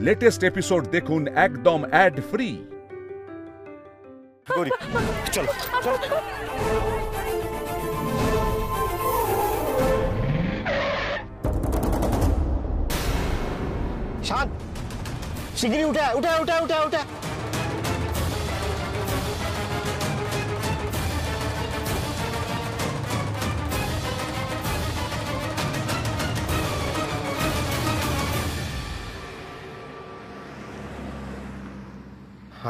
Latest episode দেখুন একদম add free. চলো চলো। শান, শিগগিরই উঠা উঠা উঠা উঠা উঠা।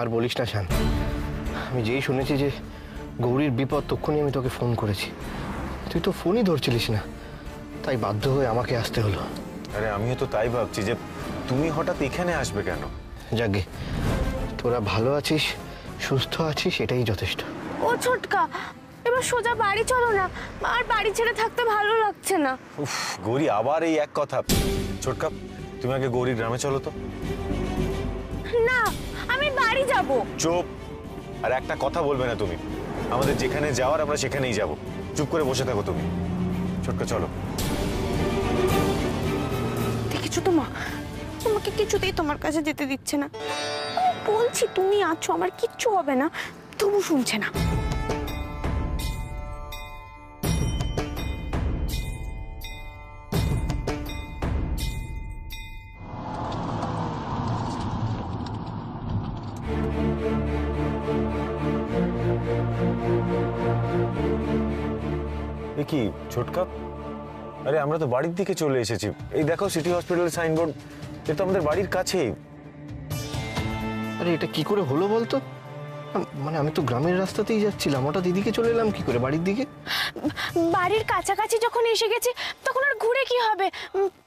আর বলিস না শান, আমি যেই শুনেছি যে গৌরীর বিপদ তক্ষুনি আমি তোকে ফোন করেছি, তুই তো ফোনই ধরছিলিস না, তাই বাধ্য হয়ে আমাকে আসতে হলো। আরে আমিও তো তাই ভাবছি যে তুমি হঠাৎ এখানে আসবে কেন। যাকে তোরা ভালো আছিস, সুস্থ আছিস, এটাই যথেষ্ট। ও ছোটকা, এবার সোজা বাড়ি চলো না, আর বাড়ি ছেড়ে থাকতে ভালো লাগছে না। উফ, গৌরী আবার এই এক কথা। ছোটকা, তুমি আগে গৌরীর গ্রামে চলো তো। না, আমি বাড়ি যাব। চুপ, আর একটা কথা বলবে না তুমি। আমাদের যেখানে যাওয়ার আমরা সেখানেই যাব। চুপ করে বসে থাকো তুমি। ছোটকা চলো। দেখেছো তো মা, তোমাকে কিছুতেই তোমার কাছে যেতে দিচ্ছে না। বলছি তুমি আছো, আমার কিচ্ছু হবে না, তবু শুনছে না। কি ছোটকা, আরে আমরা তো বাড়ির দিকে চলে এসেছি। এই দেখো সিটি হসপিটালের সাইনবোর্ড, এটা তো আমাদের বাড়ির কাছেই। আরে এটা কি করে হলো বলতো? মানে আমি তো গ্রামের রাস্তাতেই যাচ্ছিলাম, হঠাৎ দিদিকে চলে এলাম কি করে বাড়ির দিকে? বাড়ির কাছাকাছি যখন এসে গেছি তখন আর ঘুরে কি হবে,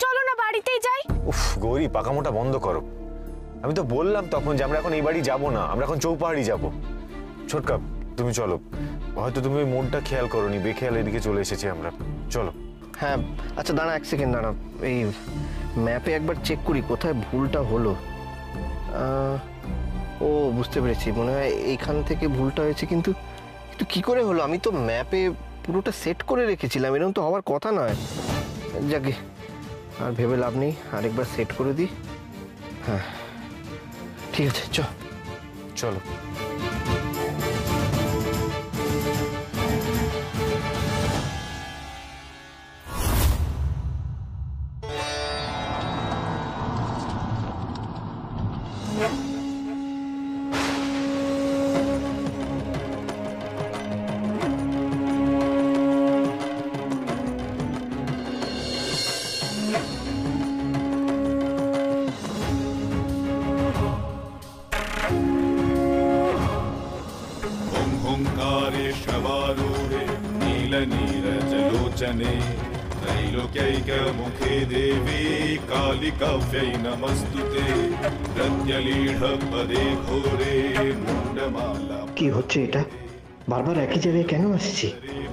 চলো না বাড়িতেই যাই। উফ গৌরী, পাকামোটা বন্ধ করো। আমি তো বললাম তখন যে আমরা এখন এই বাড়ি যাবো না, আমরা এখন চৌপাহাড়ি যাব। ছোটকা তুমি চলো, হয়তো তুমি ওই মোড়টা খেয়াল করোনি, বেখেয়াল এদিকে চলে এসেছি আমরা। চলো। হ্যাঁ আচ্ছা দাঁড়া, এক সেকেন্ড দাঁড়া, এই ম্যাপে একবার চেক করি কোথায় ভুলটা হলো। ও বুঝতে পেরেছি, মনে হয় এইখান থেকে ভুলটা হয়েছে, কিন্তু কিন্তু কি করে হলো? আমি তো ম্যাপে পুরোটা সেট করে রেখেছিলাম, এরকম তো হওয়ার কথা নয়। যাকে আর ভেবে লাভ নেই, আরেকবার সেট করে দিই। হ্যাঁ ঠিক আছে, চলো। ओंकारेश्वरूढे नीलनीरजलोचने त्रैलोक्यैकमुखे देवी कालिकाव्यै नमस्तुते प्रत्यलीढपदे घोरे मुण्डमाला। কি হচ্ছে এটা? বারবার একই জায়গায় কেন আসছি?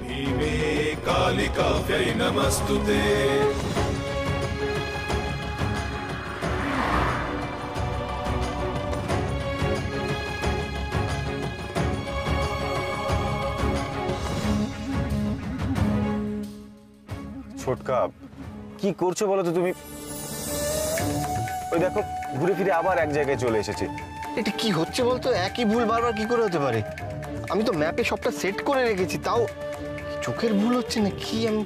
भीमे कालिकाव्यै नमस्तुते। ছোটকা কি করছো বলো তো তুমি? ওই দেখো ঘুরে ফিরে আবার এক জায়গায় চলে এসেছি। এটা কি হচ্ছে বলতো? একই ভুল বারবার কি করে হতে পারে? আমি তো ম্যাপে সবটা সেট করে রেখেছি, তাও চোখের ভুল হচ্ছে না কি? আমি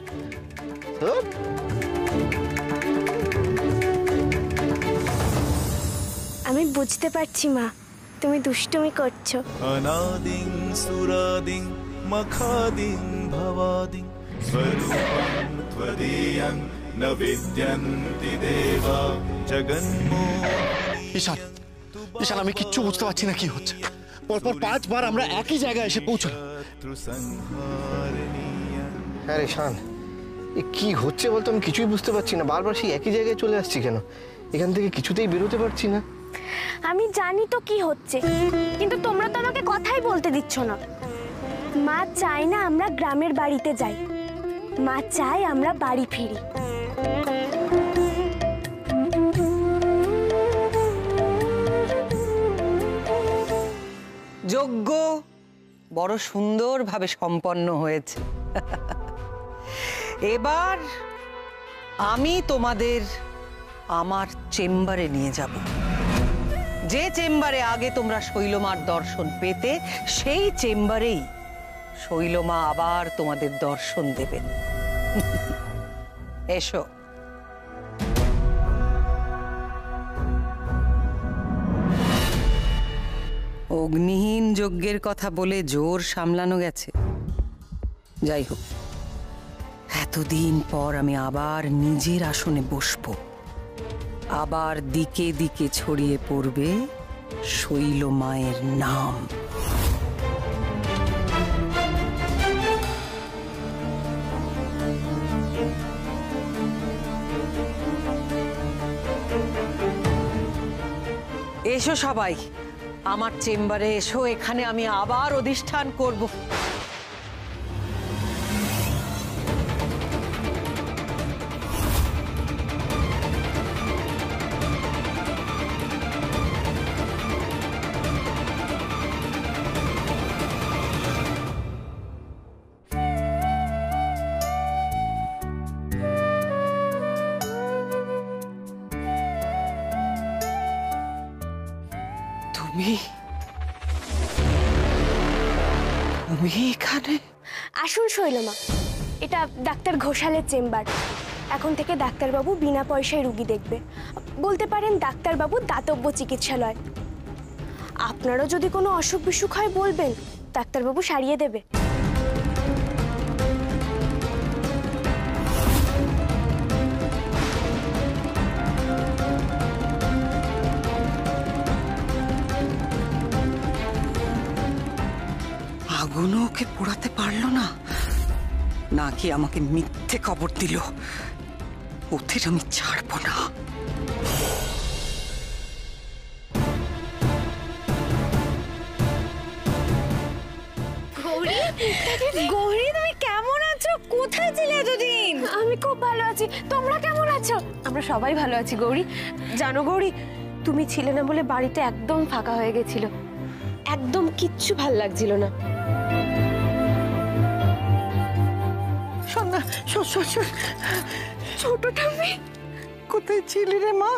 আমি বুঝতে পারছি মা, তুমি দুষ্টুমি করছো। अनादिं सुरादिं मखादिं भवादिं स्वरूपं त्वदीयं न विद्यन्ति देवा जगन्मोहिनी। ঈশান, ঈশান আমি কিচ্ছু বুঝতে পারছি না কি হচ্ছে। পরপর 5 বার আমরা একই জায়গায় এসে পৌঁছলাম। হ্যাঁ রে শান, এ কি হচ্ছে বলতো? আমি কিছুই বুঝতে পারছি না, বারবার সেই একই জায়গায় চলে আসছি কেন? এখান থেকে কিছুতেই বেরোতে পারছি না। আমি জানি তো কি হচ্ছে, কিন্তু তোমরা তো আমাকে কথাই বলতে দিচ্ছ না। মা চায় না আমরা গ্রামের বাড়িতে যাই, মা চায় আমরা বাড়ি ফিরি। যজ্ঞ বড় সুন্দরভাবে সম্পন্ন হয়েছে। এবার আমি তোমাদের আমার চেম্বারে নিয়ে যাব। যে চেম্বারে আগে তোমরা শৈলমার দর্শন পেতে, সেই চেম্বারেই শৈলমা আবার তোমাদের দর্শন দেবেন। এসো। অগ্নিহীন যজ্ঞের কথা বলে জোর সামলানো গেছে। যাই হোক, এতদিন পর আমি আবার নিজের আসনে বসবো। আবার দিকে দিকে ছড়িয়ে পড়বে শৈলমায়ের নাম। এসো সবাই, আমার চেম্বারে এসো। এখানে আমি আবার অধিষ্ঠান করব। তুমি এখানে? আসুন শৈলমা, এটা ডাক্তার ঘোষালের চেম্বার। এখন থেকে ডাক্তারবাবু বিনা পয়সায় রুগী দেখবে। বলতে পারেন ডাক্তারবাবু দাতব্য চিকিৎসালয়। আপনারও যদি কোনো অসুখ বিসুখ হয় বলবেন, ডাক্তারবাবু সারিয়ে দেবে। আগুনও ওকে পোড়াতে পারলো না, নাকি আমাকে মিথ্যে খবর দিল? ওদের আমি ছাড়বো না। গৌরী, তুমি কেমন আছো? কোথায় ছিলে এতদিন? আমি খুব ভালো আছি, তোমরা কেমন আছো? আমরা সবাই ভালো আছি গৌরী। জানো গৌরী, তুমি ছিলে না বলে বাড়িতে একদম ফাঁকা হয়ে গেছিল, একদম কিচ্ছু ভাল লাগছিল না। শোন না, শোন শোন শোন, ছোট ঠাম্মি কোথায় ছিলি রে মা?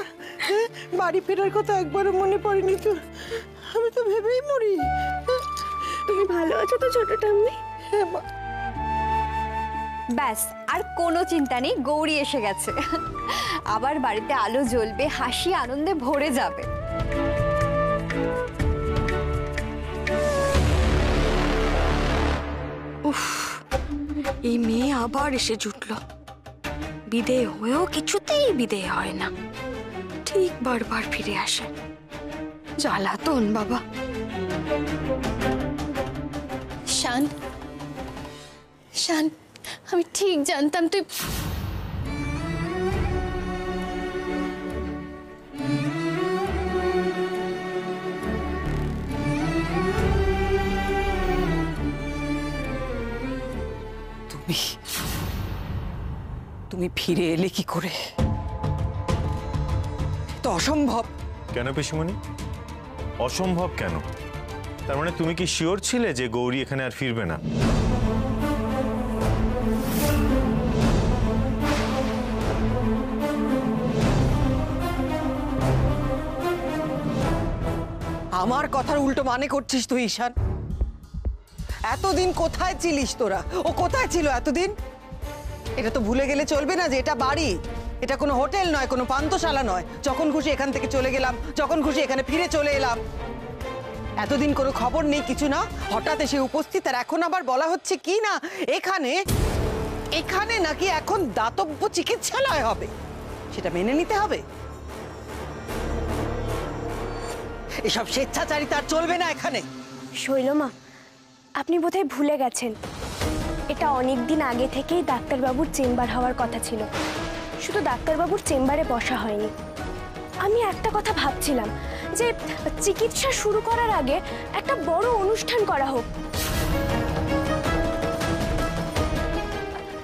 বাড়ি ফেরার কথা একবারও মনে পড়েনি তো? আমি তো ভেবেই মরি। তুমি ভালো আছো তো ছোট ঠাম্মি? হ্যাঁ মা। ব্যাস, আর কোনো চিন্তা নেই, গৌরী এসে গেছে। আবার বাড়িতে আলো জ্বলবে, হাসি আনন্দে ভরে যাবে। উফ, এই মেয়ে আবার এসে জুটল। বিদেয় হয়েও কিছুতেই বিদেয় হয় না, ঠিক বারবার ফিরে আসে। জ্বালাতন বাবা। শান, শান, আমি ঠিক জানতাম তুই। তুমি ফিরে এলে কি করে? তো অসম্ভব। কেন পিসিমণি, অসম্ভব কেন? তার মানে তুমি কি শিওর ছিলে যে গৌরী এখানে আর ফিরবে না? আমার কথার উল্টো মানে করছিস তুই ঈশান। এতদিন কোথায় ছিলিস তোরা? ও কোথায় ছিল এতদিন? এটা তো ভুলে গেলে চলবে না যে এটা বাড়ি, এটা কোনো হোটেল নয়, কোনো পান্থশালা নয়। যখন খুশি এখান থেকে চলে গেলাম, যখন খুশি এখানে ফিরে চলে এলাম। এতদিন কোনো খবর নেই, কিছু না, হঠাৎ এসে উপস্থিত। আর এখন আবার বলা হচ্ছে কি না এখানে এখানে নাকি এখন দাতব্য চিকিৎসালয় হবে, সেটা মেনে নিতে হবে। এসব স্বেচ্ছাচারিতা আর চলবে না এখানে। শৈলমা, আপনি বোধহয় ভুলে গেছেন, এটা অনেক দিন আগে থেকেই ডাক্তারবাবুর চেম্বার হওয়ার কথা ছিল। শুধু ডাক্তারবাবুর চেম্বারে বসা হয়নি। আমি একটা কথা ভাবছিলাম যে চিকিৎসা শুরু করার আগে একটা বড় অনুষ্ঠান করা হোক।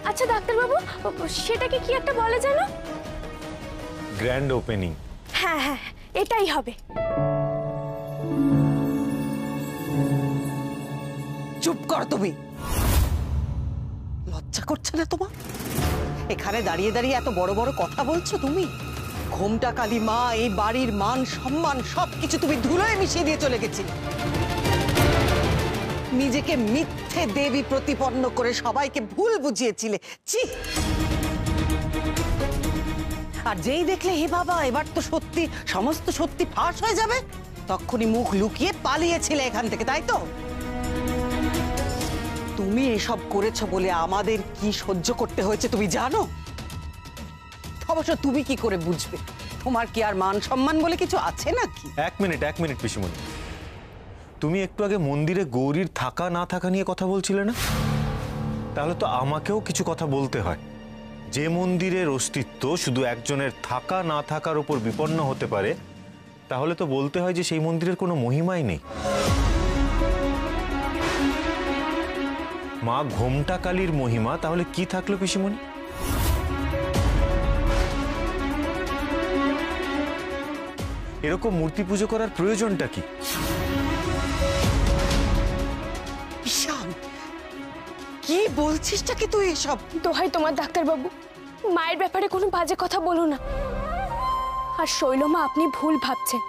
আচ্ছা ডাক্তারবাবু, সেটাকে কি একটা বলে জানো? Grand opening. হ্যাঁ হ্যাঁ, এটাই হবে। চুপ কর তুমি। লজ্জা করছে না তোমার? এখানে দাঁড়িয়ে দাঁড়িয়ে এত বড় বড় কথা বলছো তুমি? ঘোমটা কালী মা, এই বাড়ির মান সম্মান সবকিছু তুমি ধুলোয় মিশিয়ে দিয়ে চলে গেছিলে। নিজেকে মিথ্যে দেবী প্রতিপন্ন করে সবাইকে ভুল বুঝিয়েছিলে। ছি! আর যেই দেখলে হে বাবা এবার তো সত্যি, সমস্ত সত্যি ফাঁস হয়ে যাবে, তখনই মুখ লুকিয়ে পালিয়েছিলে এখান থেকে, তাই তো? তুমি এসব করেছো বলে আমাদের কি সহ্য করতে হয়েছে তুমি জানো? অবশ্য তুমি কি করে বুঝবে? তোমার কি আর মান সম্মান বলে কিছু আছে নাকি? এক মিনিট পিসিমণি, তুমি একটু আগে মন্দিরে গৌরীর থাকা না থাকা নিয়ে কথা বলছিলে না? তাহলে তো আমাকেও কিছু কথা বলতে হয়। যে মন্দিরের অস্তিত্ব শুধু একজনের থাকা না থাকার উপর বিপন্ন হতে পারে, তাহলে তো বলতে হয় যে সেই মন্দিরের কোনো মহিমাই নেই। মা ঘোমটা কালীর মহিমা তাহলে কি থাকলো পিসিমণি? এরকম মূর্তি পুজো করার প্রয়োজনটা কি? ঈশান, কি বলছিসটা কি তুই এসব? দোহাই তোমার ডাক্তারবাবু, মায়ের ব্যাপারে কোনো বাজে কথা বলো না। আর শৈলমা, আপনি ভুল ভাবছেন।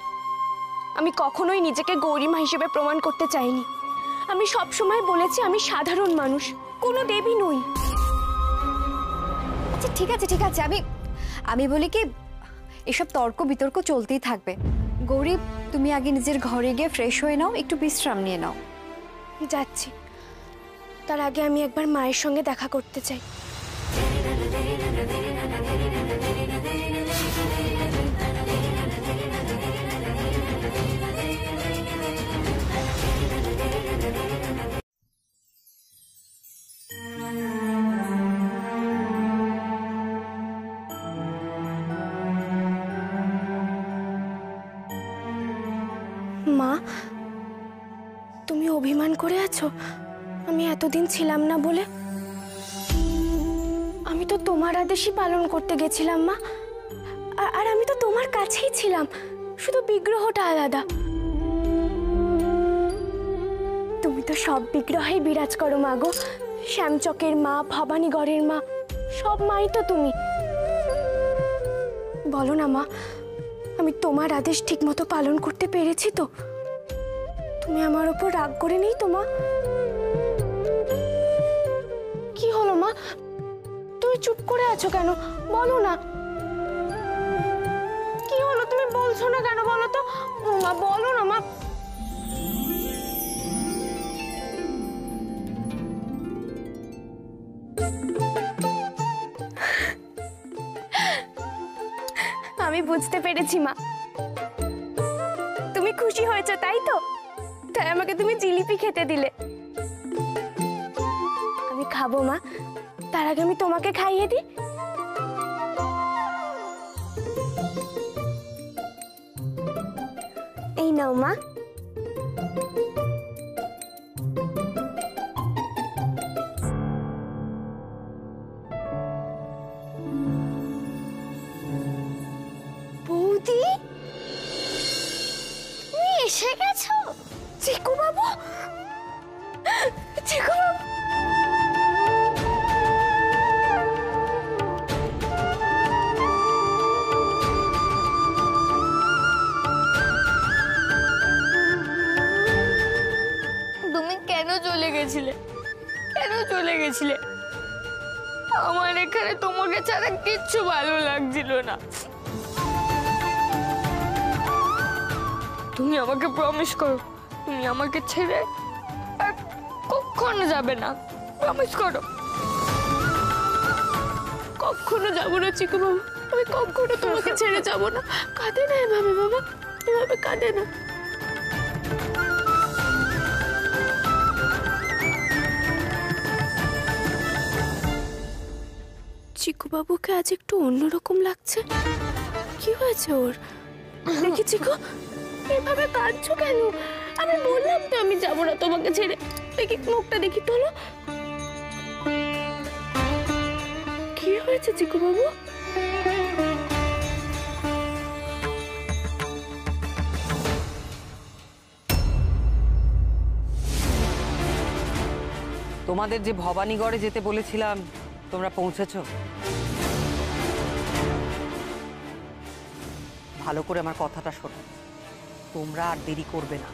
আমি কখনোই নিজেকে গৌরীমা হিসেবে প্রমাণ করতে চাইনি। আমি সব সময় বলেছি আমি সাধারণ মানুষ, কোনো দেবী নই। আচ্ছা ঠিক আছে, আমি বলি কি, এসব তর্ক বিতর্ক চলতেই থাকবে। গৌরী, তুমি আগে নিজের ঘরে গিয়ে ফ্রেশ হয়ে নাও, একটু বিশ্রাম নিয়ে নাও। যাচ্ছি, তার আগে আমি একবার মায়ের সঙ্গে দেখা করতে চাই। মা, তুমি অভিমান করে আছো আমি এতদিন ছিলাম না বলে? আমি তো তোমার আদেশই পালন করতে গেছিলাম মা। আর আমি তো তোমার কাছেই ছিলাম, শুধু বিগ্রহটা আলাদা। তুমি তো সব বিগ্রহেই বিরাজ করো মা গো। শ্যামচকের মা, ভবানীগড়ের মা, সব মাই তো তুমি। বলো না মা, আমি তোমার আদেশ ঠিকমতো পালন করতে পেরেছি তো? তুমি আমার উপর রাগ করে নেই তো মা? কি হলো মা, তুমি চুপ করে আছো কেন? বলো না, কি হলো? তুমি বলছো না কেন বলো তো? ও মা, বলো না মা। আমি বুঝতে পেরেছি মা, তুমি খুশি হয়েছো তাই তো? তাই আমাকে তুমি জিলিপি খেতে দিলে। আমি খাবো মা, তার আগে আমি তোমাকে খাইয়ে দিই। এই নাও মা। বৌদি, তুমি এসে গেছো? চিকু বাবু, চিকু বাবু। তুমি কেন চলে গেছিলে? আমার এখানে তোমাকে ছাড়া কিচ্ছু ভালো লাগছিল না। তুমি আমাকে প্রমিস করো, তুমি আমাকে ছেড়ে আর কখনো যাবে না। প্রমিস করো। কখনো যাবো না চিকু বাবু, আমি কখনো তোমাকে ছেড়ে যাবো না। কাঁদে না এভাবে বাবা, এভাবে কাঁদে না। চিকু বাবুকে আজ একটু অন্যরকম লাগছে। কি হয়েছে ওর? দেখি চিকু, এভাবে কাঁদছো কেন? আমি বললাম তো আমি যাবো না তোমাকে ছেড়ে। দেখি মুখটা দেখি তোলো। কি হয়েছে চিকু বাবু? তোমাদের যে ভবানীগড়ে যেতে বলেছিলাম, তোমরা পৌঁছেছো? ভালো করে আমার কথাটা শোনো, তোমরা আর দেরি করবে না।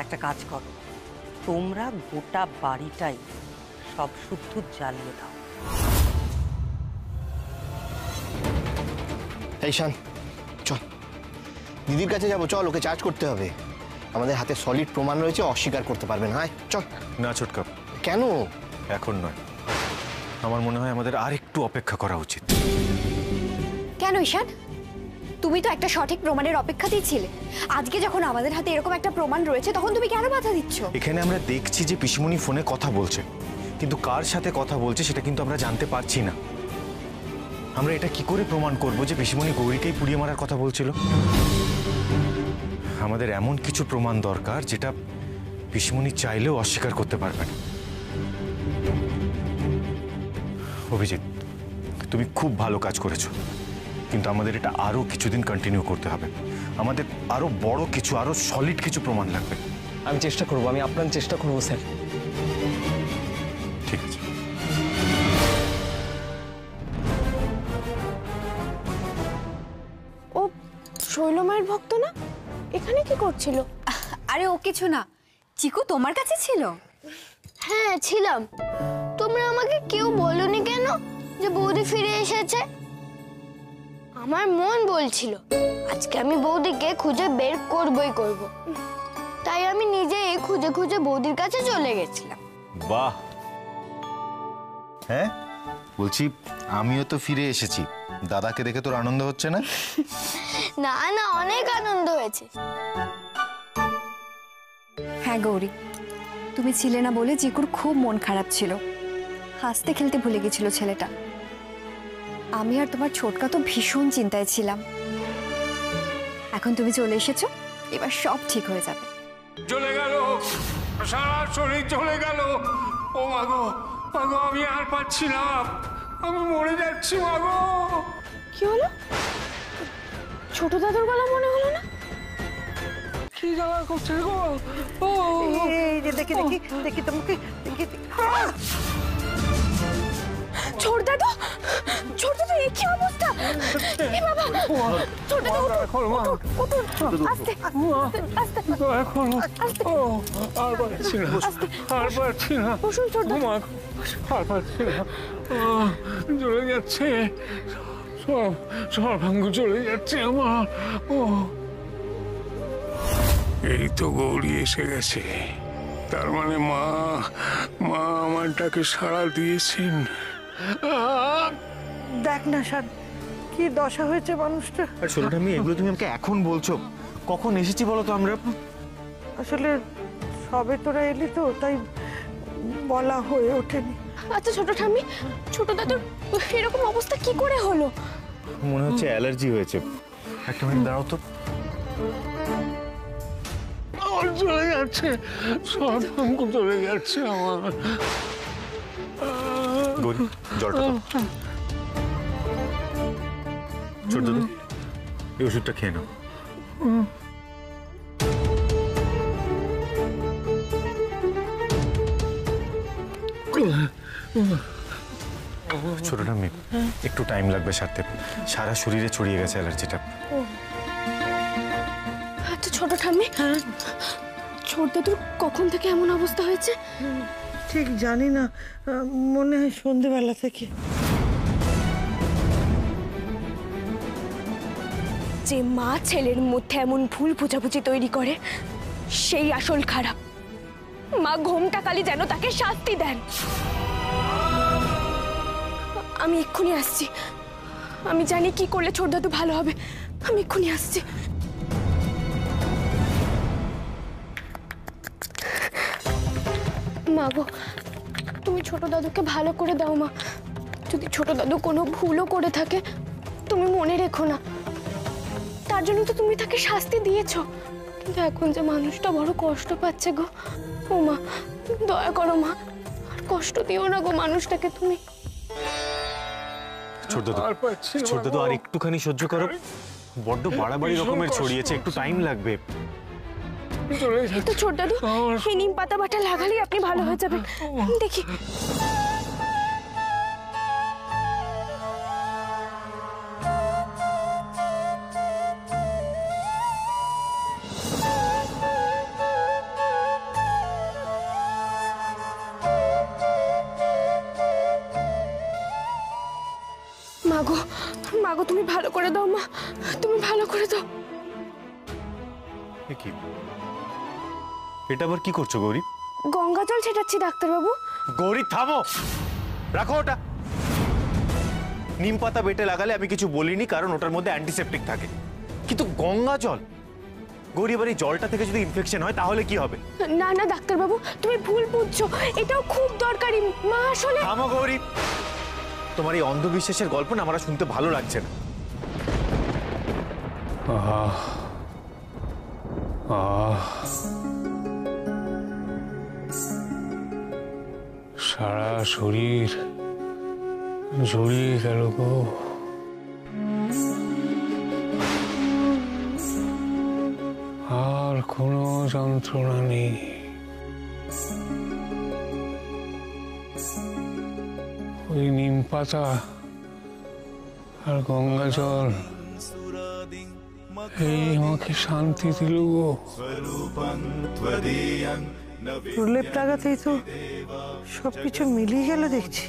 একটা কাজ করো, তোমরা গোটা বাড়িটাই সব শুদ্ধ জ্বালিয়ে দাও। এই শান, চল দিদির কাছে যাবো, চল, ওকে চার্জ করতে হবে। আমাদের হাতে সলিড প্রমাণ রয়েছে, অস্বীকার করতে পারবে না। চল। না ছোটকা, কেন? এখন নয়, আমার মনে হয় আমাদের আর একটু অপেক্ষা করা উচিত। কেন ঈশান? তুমি তো একটা সঠিক প্রমাণের অপেক্ষাতেই ছিলে। আজকে যখন আমাদের হাতে এরকম একটা প্রমাণ রয়েছে, তখন তুমি কেন বাধা দিচ্ছ? এখানে আমরা দেখছি যে পিসিমণি ফোনে কথা বলছে, কিন্তু কার সাথে কথা বলছে সেটা কিন্তু আমরা জানতে পারছি না। আমরা এটা কি করে প্রমাণ করব যে পিসিমণি গৌরীকেই পুড়িয়ে মারার কথা বলছিল? আমাদের এমন কিছু প্রমাণ দরকার যেটা পিসিমণি চাইলেও অস্বীকার করতে পারবে না। অভিজিৎ, তুমি খুব ভালো কাজ করেছো, কিন্তু আমাদের এটা আরো কিছুদিন কন্টিনিউ করতে হবে। আমাদের আরো বড় কিছু, আরো সলিড কিছু প্রমাণ লাগবে। আমি চেষ্টা করব, আমি আপনার চেষ্টা করবো স্যার। ঠিক আছে। ও শৈলমায়ের ভক্ত না? এখানে কি করছিল? আরে ও কিছু না, চিকু তোমার কাছে ছিল? হ্যাঁ ছিলাম। তোমরা আমাকে কেউ বলোনি কেন যে বৌদি ফিরে এসেছে? আমার মন বলছিল আজকে আমি বৌদিকে খুঁজে বের করবই করব। তাই আমি নিজেই খুঁজে খুঁজে বৌদির কাছে চলে গেছিলাম। বাহ, হ্যাঁ বলছি আমিও তো ফিরে এসেছি। দাদাকে দেখে তোর আনন্দ হচ্ছে না? না না, অনেক আনন্দ হয়েছে। হ্যাঁ গৌরী, তুমি ছিলে না বলে চিকুর খুব মন খারাপ ছিল, হাসতে খেলতে ভুলে গেছিল ছেলেটা। আমি আর তোমার ছোটকা তো ভীষণ চিন্তায় ছিলাম। এখন তুমি চলে এসেছো, এবার সব ঠিক হয়ে যাবে। চলে গেল, সারা শরীর চলে গেল। ও মাগো, মাগো আমি আর পাচ্ছি না, আমি মরে যাচ্ছি মাগো। কি হলো? ছোট দাদুর গলা মনে হলো না? কি জ্বালা করছে গো? ও এই যে দেখি দেখি দেখি তোমাকে দেখি। ছোট দাদু, ছোট দাদু, এই কি অবস্থা? এ বাবা, ছোট দাদু উঠুন, আস্তে আস্তে আস্তে। ও আর পাচ্ছি না, আর পাচ্ছি না। বসুন ছোট দাদু। আর পাচ্ছি না, চলে যাচ্ছে সব, সর্বাঙ্গ চলে যাচ্ছে আমার। ও এই তো গৌরী এসে গেছে, তার মানে মা আমারটাকে সাড়া দিয়েছেন। দেখ না শান, কি দশা হয়েছে মানুষটা। আর ষোলোটা আমি এগুলো তুমি আমাকে এখন বলছো? কখন এসেছি বলো তো আমরা? আসলে সবে তোরা এলি তো, তাই বলা হয়ে ওঠেনি। আচ্ছা ছোট ঠাম্মি, ছোট দাদুর এরকম অবস্থা কি করে হলো? মনে হচ্ছে অ্যালার্জি হয়েছে। একটা মিনিট দাঁড়াও তো। চলে যাচ্ছে, সর্বাঙ্গ চলে যাচ্ছে আমার। গৌরী, জলটা দাও। ছোট দাদু, এই ওষুধটা খেয়ে নাও। ছোটটা মেয়ে, একটু টাইম লাগবে সারতে। সারা শরীরে ছড়িয়ে গেছে অ্যালার্জিটা। আচ্ছা ছোট ঠাম্মি, ছোট দাদুর কখন থেকে এমন অবস্থা হয়েছে? ঠিক জানি না, মনে হয় সন্ধ্যেবেলা থেকে। যে মা ছেলের মধ্যে এমন ভুল বোঝাবুঝি তৈরি করে, সেই আসল খারাপ। মা ঘোমটা কালী যেন তাকে শাস্তি দেন। আমি এক্ষুনি আসছি, আমি জানি কি করলে ছোট দাদু ভালো হবে। আমি এক্ষুনি আসছি। মা গো, তুমি ছোট দাদুকে ভালো করে দাও মা। যদি ছোট দাদু কোনো ভুলও করে থাকে, তুমি মনে রেখো না, তার জন্য তো তুমি তাকে শাস্তি দিয়েছো। কিন্তু এখন যে মানুষটা বড় কষ্ট পাচ্ছে গো। ও মা, দয়া করো মা, আর কষ্ট দিও না গো মানুষটাকে তুমি। ছোট দাদু আর একটুখানি সহ্য করো, বড্ড বাড়াবাড়ি রকমের ছড়িয়েছে, একটু টাইম লাগবে। তো ছোট দাদু, এই নিম পাতা বাটা লাগালেই আপনি ভালো হয়ে যাবেন। দেখি মাগো মাগো, তুমি ভালো করে দাও মা, তুমি ভালো করে দাও। কি এটা আবার কি করছো গৌরী? গঙ্গা জল ছেটাচ্ছি ডাক্তারবাবু। গৌরী থামো, রাখো ওটা। নিম পাতা বেটে লাগালে আমি কিছু বলিনি, কারণ ওটার মধ্যে অ্যান্টিসেপ্টিক থাকে, কিন্তু গঙ্গা জল, গৌরী এবার এই জলটা থেকে যদি ইনফেকশন হয় তাহলে কি হবে? না না ডাক্তারবাবু, তুমি ভুল বুঝছো, এটাও খুব দরকারি। মা আসলে। থামো গৌরী, তোমার এই অন্ধবিশ্বাসের গল্প না আমার শুনতে ভালো লাগছে না। সারা শরীর জড়িয়ে গেল গো। আর কোনো যন্ত্রণা নেই। ওই নিম পাতা আর গঙ্গা জল এই আমাকে শান্তি দিল গো। প্রলেপ লাগাতেই তো সবকিছু মিলিয়ে গেল দেখছি।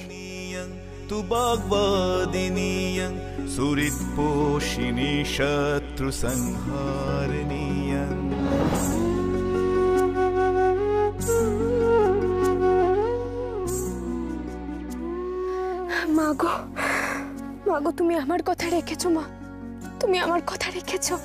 তু বাগবাদিনীয়ং সুরিৎপোষিনী শত্রু সংহারিণীয়ং। মাগো মাগো, তুমি আমার কথা রেখেছো মা, তুমি আমার কথা রেখেছো।